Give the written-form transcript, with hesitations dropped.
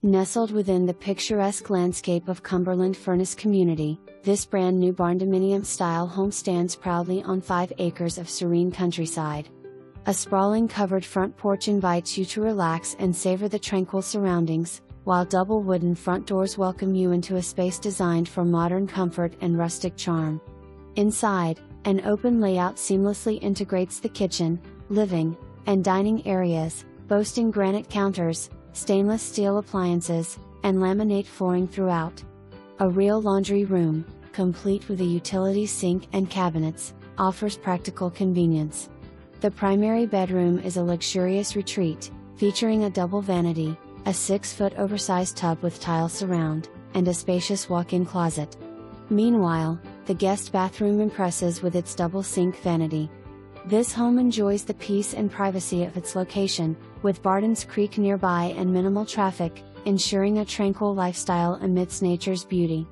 Nestled within the picturesque landscape of Cumberland Furnace Community, this brand new barndominium-style home stands proudly on 5 acres of serene countryside. A sprawling covered front porch invites you to relax and savor the tranquil surroundings, while double wooden front doors welcome you into a space designed for modern comfort and rustic charm. Inside, an open layout seamlessly integrates the kitchen, living, and dining areas, boasting granite counters, stainless steel appliances, and laminate flooring throughout. A real laundry room, complete with a utility sink and cabinets, offers practical convenience. The primary bedroom is a luxurious retreat, featuring a double vanity, a 6-foot oversized tub with tile surround, and a spacious walk-in closet. Meanwhile, the guest bathroom impresses with its double sink vanity. This home enjoys the peace and privacy of its location, with Bartons Creek nearby and minimal traffic, ensuring a tranquil lifestyle amidst nature's beauty.